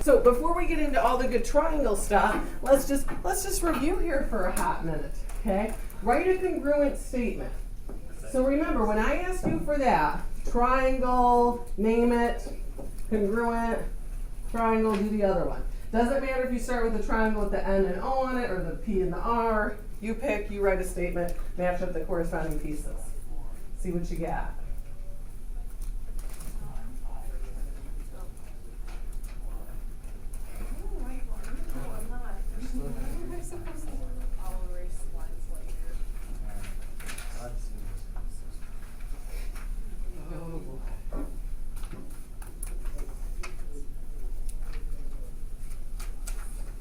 So before we get into all the good triangle stuff, let's just review here for a hot minute, okay? Write a congruent statement. So remember, when I ask you for that, triangle, name it, congruent, triangle, do the other one. Doesn't matter if you start with the triangle with the N and O on it or the P and the R. You pick, you write a statement, match up the corresponding pieces. See what you got.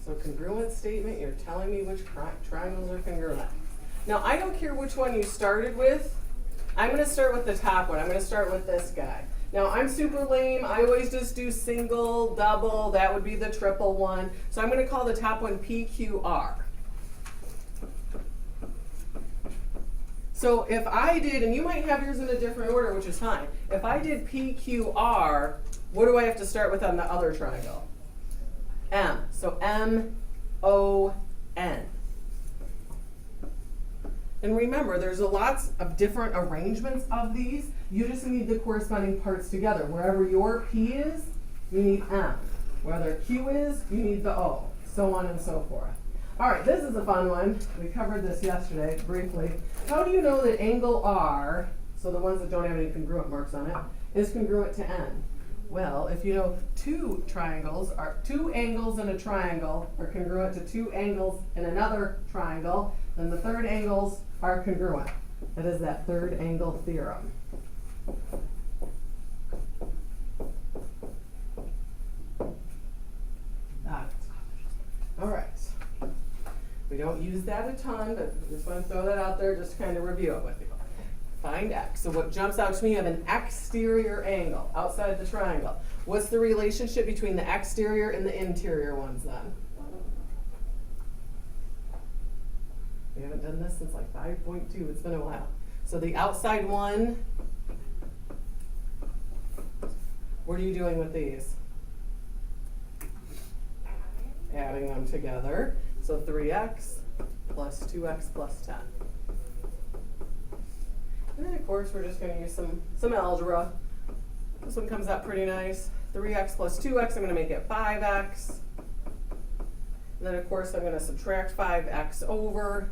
So congruent statement, you're telling me which triangles are congruent. Now I don't care which one you started with. I'm going to start with the top one. I'm going to start with this guy. Now I'm super lame. I always just do single, double. That would be the triple one. So I'm going to call the top one PQR. So if I did, and you might have yours in a different order, which is fine. If I did PQR, what do I have to start with on the other triangle? M. So M-O-N. And remember, there's lots of different arrangements of these. You just need the corresponding parts together. Wherever your P is, you need M. Whether Q is, you need the O. So on and so forth. All right, this is a fun one. We covered this yesterday briefly. How do you know that angle R, so the ones that don't have any congruent marks on it, is congruent to N? Well, if you know two angles in a triangle are congruent to two angles in another triangle, then the third angles are congruent. That is that third angle theorem. All right. We don't use that a ton, but I just want to throw that out there just to kind of review it with you. Find X. So what jumps out to me, you have an exterior angle outside the triangle. What's the relationship between the exterior and the interior ones then? We haven't done this since like 5.2. It's been a while. So the outside one, what are you doing with these? Adding them together. So 3x plus 2x plus 10. And then, of course, we're just going to use some algebra. This one comes out pretty nice. 3x plus 2x, I'm going to make it 5x. And then, of course, I'm going to subtract 5x over.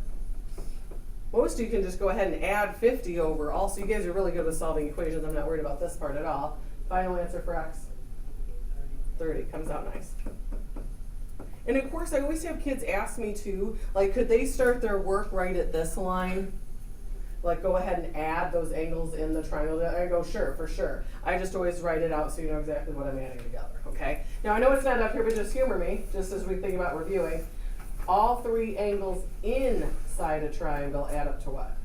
Most of you can just go ahead and add 50 over. Also, you guys are really good with solving equations. I'm not worried about this part at all. Final answer for x, 30. Comes out nice. And, of course, I always have kids ask me, too, like, could they start their work right at this line? Like, go ahead and add those angles in the triangle. I go, sure, for sure. I just always write it out so you know exactly what I'm adding together, okay? Now, I know it's not up here, but just humor me, just as we think about reviewing. All three angles inside a triangle add up to what?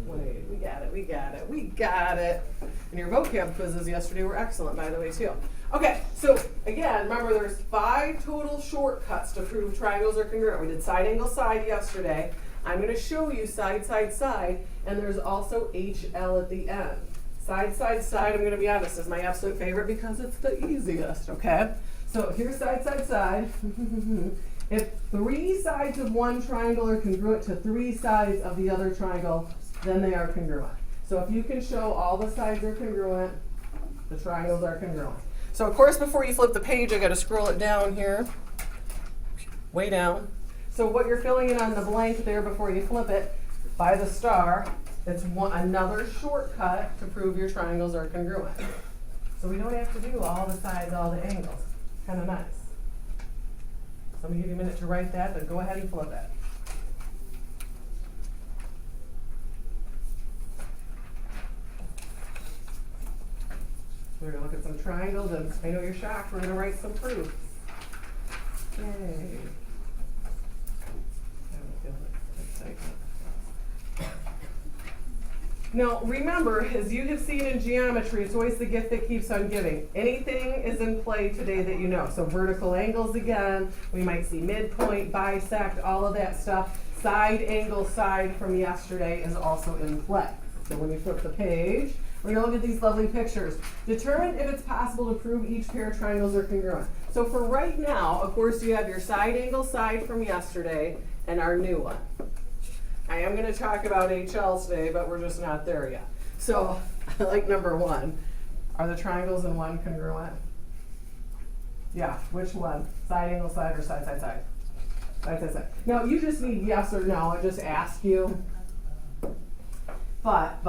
180. We got it, we got it, we got it. And your vocab quizzes yesterday were excellent, by the way, too. Okay, so again, remember there's 5 total shortcuts to prove triangles are congruent. We did side angle side yesterday. I'm going to show you side, side, side, and there's also HL at the end. Side, side, side, I'm going to be honest, is my absolute favorite because it's the easiest, okay? So here's side, side, side. If 3 sides of one triangle are congruent to 3 sides of the other triangle, then they are congruent. So if you can show all the sides are congruent, the triangles are congruent. So of course, before you flip the page, I got to scroll it down here, way down. So what you're filling in on the blank there before you flip it, by the star, it's another shortcut to prove your triangles are congruent. So we don't have to do all the sides, all the angles. Kind of nice. So I'm going to give you a minute to write that, but go ahead and flip it. We're going to look at some triangles, and I know you're shocked. We're going to write some proofs. Yay. Now, remember, as you have seen in geometry, it's always the gift that keeps on giving. Anything is in play today that you know. So vertical angles again, we might see midpoint, bisect, all of that stuff. Side angle side from yesterday is also in play. So when you flip the page, we're going to look at these lovely pictures. Determine if it's possible to prove each pair of triangles are congruent. So for right now, of course, you have your side angle side from yesterday and our new one. I am going to talk about HL today, but we're just not there yet. So I like number 1. Are the triangles in one congruent? Yeah, which one? Side angle side or side side side? Side side side. No, you just need yes or no. I just ask you. But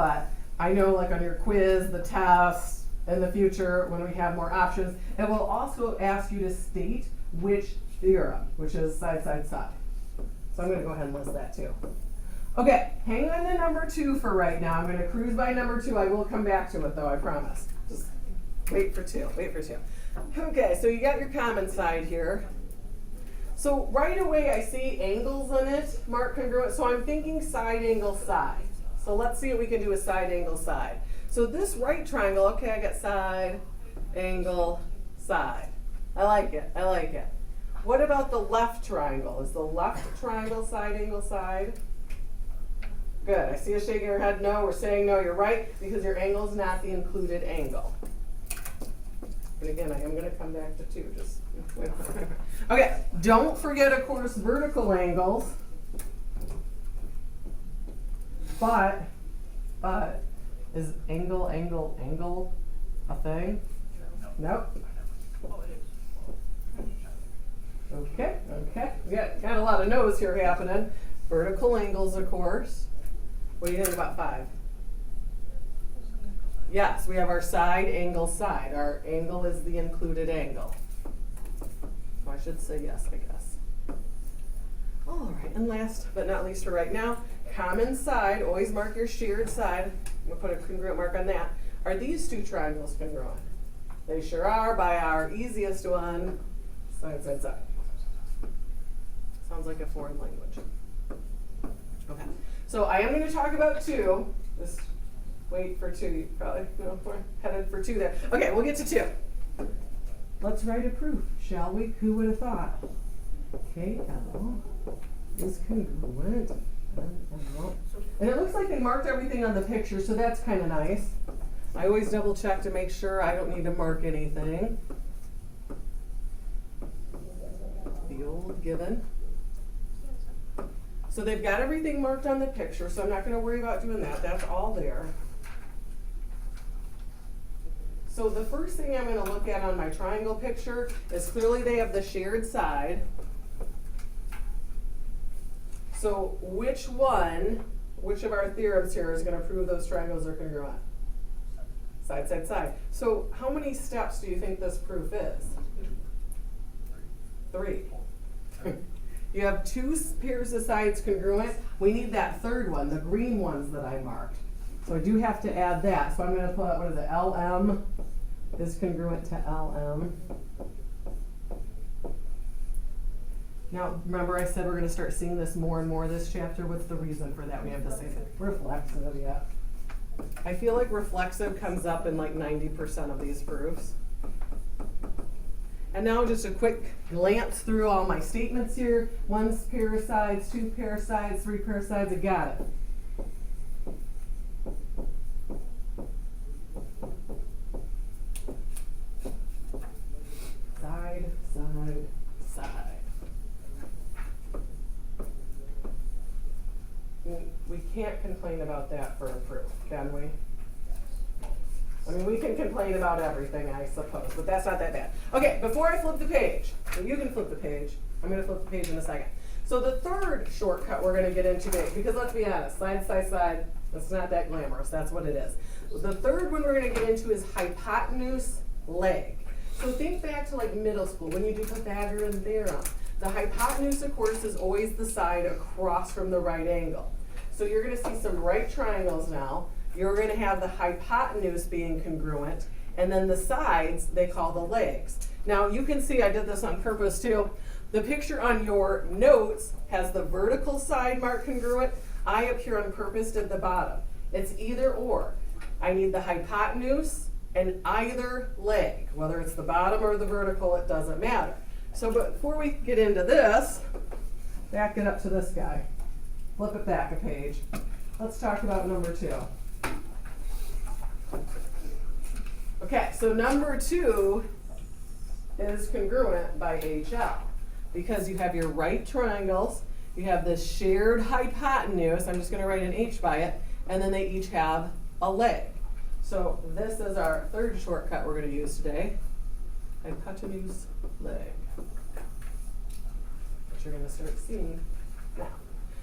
I know, like on your quiz, the test, in the future when we have more options, it will also ask you to state which theorem, which is side side side. So I'm going to go ahead and list that too. Okay, hang on to number 2 for right now. I'm going to cruise by number 2. I will come back to it though, I promise. Just wait for 2. Wait for 2. Okay, so you got your common side here. So right away I see angles on it, marked congruent. So I'm thinking side angle side. So let's see what we can do with side angle side. So this right triangle, okay, I got side angle side. I like it. I like it. What about the left triangle? Is the left triangle side angle side? Good. I see you shaking your head no. We're saying no, you're right, because your angle is not the included angle. And again, I am going to come back to 2. Just okay. Don't forget, of course, vertical angles. But is angle a thing? Nope. Okay. We got a lot of no's here happening. Vertical angles, of course. What do you think about 5? Yes, we have our side angle side. Our angle is the included angle. So I should say yes, I guess. All right, and last but not least for right now, common side, always mark your shared side. I'm going to put a congruent mark on that. Are these 2 triangles congruent? They sure are by our easiest one, side, side, side. Sounds like a foreign language. Okay, so I am going to talk about 2. Just wait for 2. You probably we're headed for 2 there. Okay, we'll get to 2. Let's write a proof, shall we? Who would have thought? KL is congruent. And it looks like they marked everything on the picture, so that's kind of nice. I always double check to make sure I don't need to mark anything. The old given. So they've got everything marked on the picture, so I'm not going to worry about doing that. That's all there. So the first thing I'm going to look at on my triangle picture is clearly they have the shared side. So which of our theorems here is going to prove those triangles are congruent? Side, side, side. So how many steps do you think this proof is? 3. You have 2 pairs of sides congruent. We need that third one, the green ones that I marked. So I do have to add that. So I'm going to put, what is it, LM is congruent to LM. Now, remember I said we're going to start seeing this more and more this chapter. What's the reason for that? We have to say reflexive, yeah. I feel like reflexive comes up in like 90% of these proofs. And now just a quick glance through all my statements here. 1 pair of sides, 2 pair of sides, 3 pair of sides, I got it. Side, side, side. We can't complain about that for a proof, can we? I mean, we can complain about everything, I suppose, but that's not that bad. Okay, before I flip the page, so you can flip the page. I'm going to flip the page in a second. So the third shortcut we're going to get into today, because let's be honest, side, side, side, it's not that glamorous. That's what it is. The third one we're going to get into is hypotenuse-leg. So think back to like middle school when you do Pythagorean theorem. The hypotenuse, of course, is always the side across from the right angle. So you're going to see some right triangles now. You're going to have the hypotenuse being congruent, and then the sides they call the legs. Now you can see I did this on purpose too. The picture on your notes has the vertical side marked congruent. I up here on purpose did the bottom. It's either or. I need the hypotenuse and either leg. Whether it's the bottom or the vertical, it doesn't matter. So before we get into this, back it up to this guy. Flip it back a page. Let's talk about number 2. Okay, so number 2 is congruent by HL. Because you have your right triangles, you have this shared hypotenuse, I'm just going to write an H by it, and then they each have a leg. So this is our third shortcut we're going to use today, hypotenuse-leg, which you're going to start seeing now.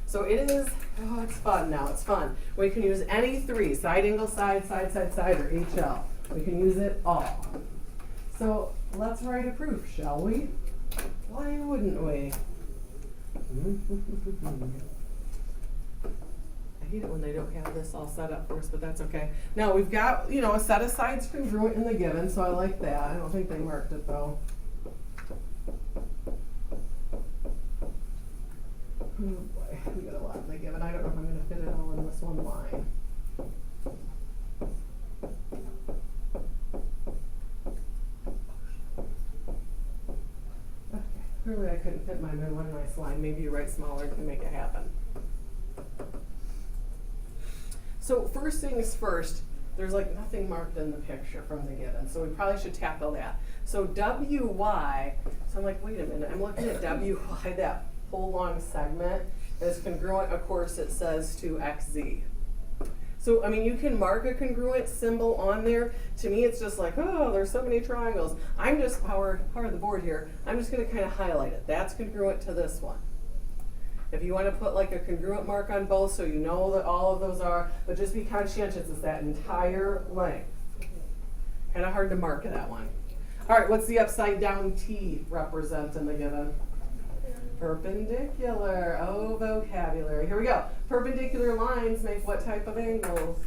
So it is, oh, it's fun now, it's fun. We can use any three, side angle side, side side side, or HL. We can use it all. So let's write a proof, shall we? Why wouldn't we? I hate it when they don't have this all set up for us, but that's okay. Now we've got, you know, a set of sides congruent in the given, so I like that. I don't think they marked it though. Oh boy, we got a lot in the given. I don't know if I'm going to fit it all in this one line. Clearly I couldn't fit mine in one nice line. Maybe you write smaller and make it happen. So first things first, there's like nothing marked in the picture from the given, so we probably should tackle that. So WY, so I'm like, wait a minute, I'm looking at WY, that whole long segment is congruent, of course it says to XZ. So, I mean, you can mark a congruent symbol on there. To me, it's just like, oh, there's so many triangles. I'm just, part of the board here, I'm just going to kind of highlight it. That's congruent to this one. If you want to put like a congruent mark on both so you know that all of those are, but just be conscientious, it's that entire length. Kind of hard to mark that one. All right, what's the upside down T represent in the given? Perpendicular. Oh, vocabulary. Here we go. Perpendicular lines make what type of angles?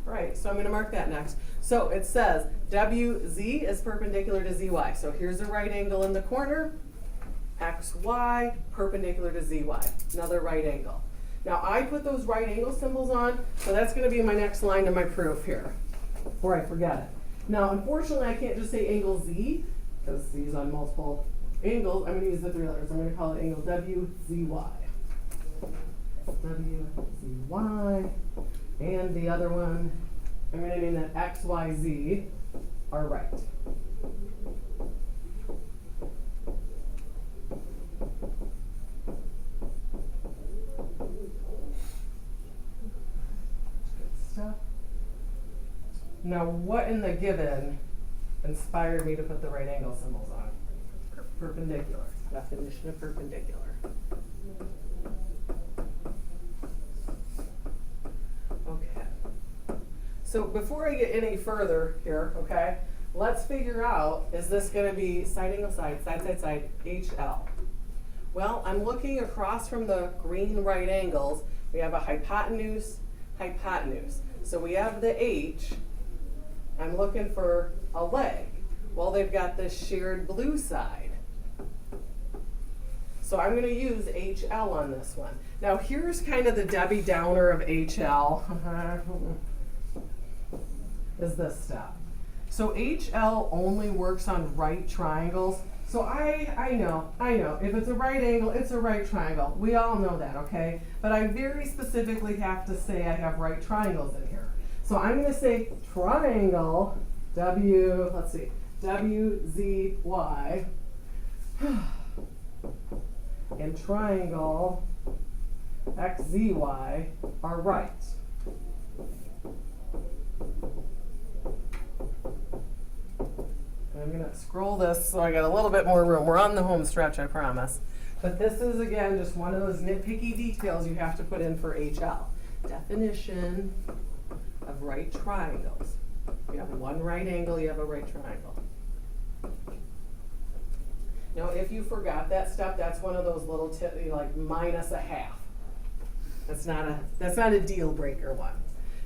Right. So I'm going to mark that next. So it says WZ is perpendicular to ZY. So here's a right angle in the corner. XY perpendicular to ZY. Another right angle. Now I put those right angle symbols on, so that's going to be my next line to my proof here, before I forget it. Now, unfortunately, I can't just say angle Z, because Z is on multiple angles. I'm going to use the three letters. I'm going to call it angle WZY. WZY. And the other one, I'm going to name that XYZ are right. Good stuff. Now, what in the given inspired me to put the right angle symbols on? Perpendicular. Definition of perpendicular. Okay. So before I get any further here, okay, let's figure out, is this going to be side angle side, side side side, HL? Well, I'm looking across from the green right angles. We have a hypotenuse, hypotenuse. So we have the H. I'm looking for a leg. Well, they've got this shared blue side. So I'm going to use HL on this one. Now here's kind of the Debbie Downer of HL. Is this step. So HL only works on right triangles. So I know, if it's a right angle, it's a right triangle. We all know that, okay? But I very specifically have to say I have right triangles in here. So I'm going to say triangle, let's see, WZY, and triangle XZY are right. I'm going to scroll this so I got a little bit more room. We're on the home stretch, I promise. But this is, again, just one of those nitpicky details you have to put in for HL. Definition of right triangles. You have one right angle, you have a right triangle. Now, if you forgot that step, that's one of those little like minus a half. That's not a deal breaker one.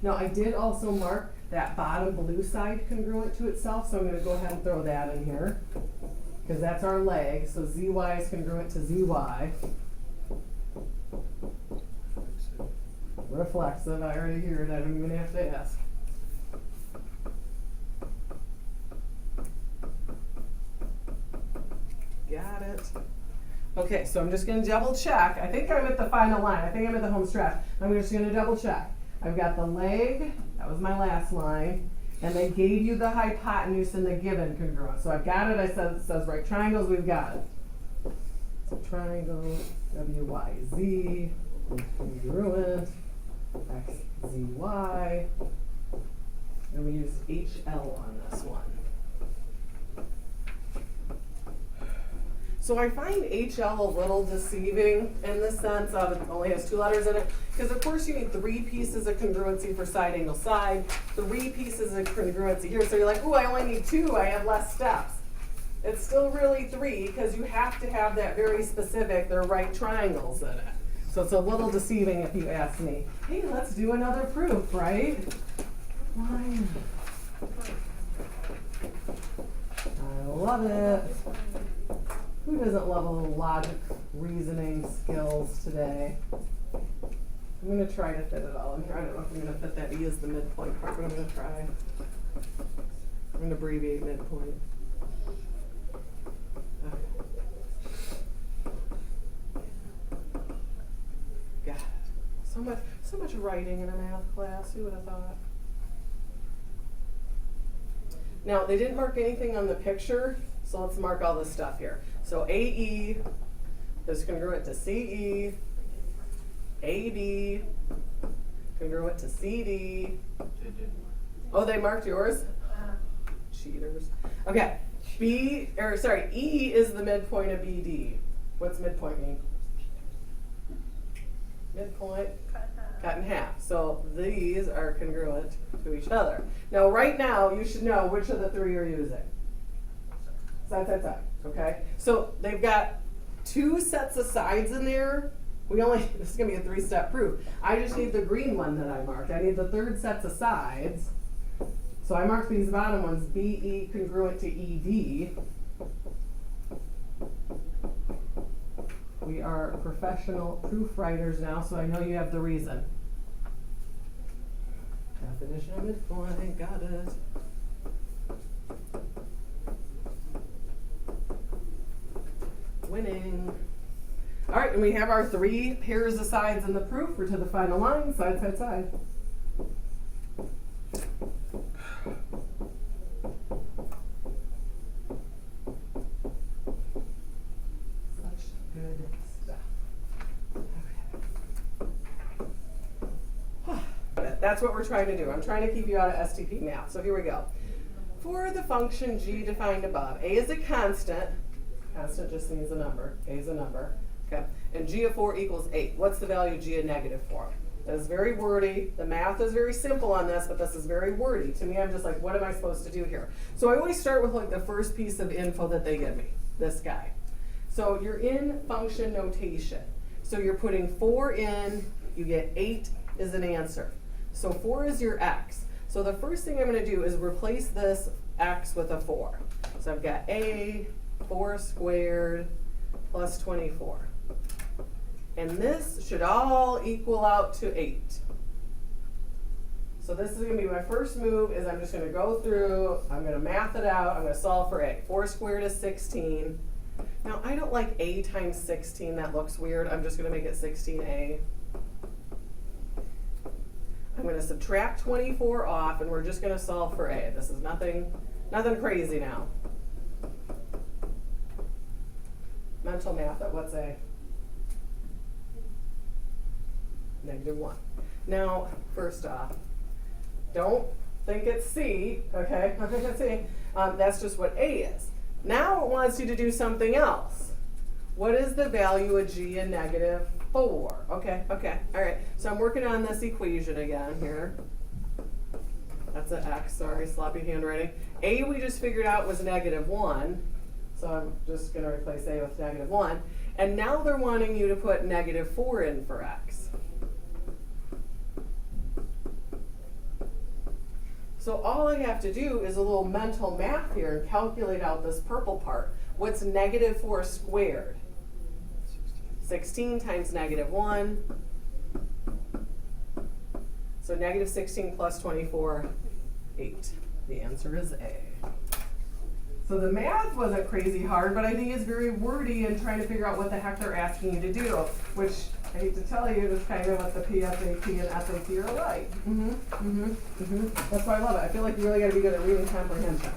Now, I did also mark that bottom blue side congruent to itself, so I'm going to go ahead and throw that in here, because that's our leg. So ZY is congruent to ZY. Reflexive, I already hear it, I don't even have to ask. Got it. Okay, so I'm just going to double check. I think I'm at the final line. I think I'm at the home stretch. I'm just going to double check. I've got the leg, that was my last line, And they gave you the hypotenuse in the given congruent. So I've got it, it says right triangles, we've got it. So triangle, WYZ, congruent, XZY. And we use HL on this one. So I find HL a little deceiving in the sense of it only has 2 letters in it, because of course you need 3 pieces of congruency for side angle side, 3 pieces of congruency here. So you're like, oh, I only need 2, I have less steps. It's still really 3 because you have to have that very specific, they're right triangles in it. So it's a little deceiving if you ask me. Hey, let's do another proof, right? Why not? I love it. Who doesn't love a little logic, reasoning skills today? I'm going to try to fit it all in here. I don't know if I'm going to fit that E as the midpoint part, but I'm going to try. I'm going to abbreviate midpoint. Okay. God, so much writing in a math class. Who would have thought? Now, they didn't mark anything on the picture, so let's mark all this stuff here. So AE is congruent to CE, AB congruent to CD. Oh, they marked yours? Cheaters. Okay, E is the midpoint of BD. What's midpoint mean? Midpoint cut in half. So these are congruent to each other. Now, right now, you should know which of the 3 you're using. Side, side, side. Okay? So they've got 2 sets of sides in there. This is going to be a 3-step proof. I just need the green one that I marked. I need the 3rd sets of sides. So I marked these bottom ones, BE congruent to ED. We are professional proof writers now, so I know you have the reason. Definition of midpoint, got it. Winning. All right, and we have our 3 pairs of sides in the proof. We're to the final line, side, side, side. Such good stuff. Okay. That's what we're trying to do. I'm trying to keep you out of STP math. So here we go. For the function g defined above, a is a constant. Constant just means a number. A is a number. Okay. And g of 4 equals 8. What's the value of g of negative 4? That is very wordy. The math is very simple on this, but this is very wordy. To me, I'm just like, what am I supposed to do here? So I always start with like the first piece of info that they give me, this guy. So you're in function notation. So you're putting 4 in, you get 8 is an answer. So 4 is your x. So the first thing I'm going to do is replace this x with a 4. So I've got a 4 squared plus 24. And this should all equal out to 8. So this is going to be my first move, is I'm just going to go through, I'm going to math it out, I'm going to solve for a. 4 squared is 16. Now I don't like a times 16, that looks weird. I'm just going to make it 16a. I'm going to subtract 24 off, and we're just going to solve for a. This is nothing crazy now. Mental math at what's a? -1. Now, first off, don't think it's C, okay? Don't think it's C. That's just what A is. Now it wants you to do something else. What is the value of g in -4? Okay, all right. So I'm working on this equation again here. That's an x, sorry, sloppy handwriting. A we just figured out was -1. So I'm just going to replace a with -1. And now they're wanting you to put -4 in for x. So all I have to do is a little mental math here and calculate out this purple part. What's -4 squared? 16 times -1. So -16 plus 24, 8. The answer is A. So the math wasn't crazy hard, but I think it's very wordy and trying to figure out what the heck they're asking you to do, which I hate to tell you, that's kind of what the PSAT and SAT are like. That's why I love it. I feel like you really gotta be good at reading comprehension.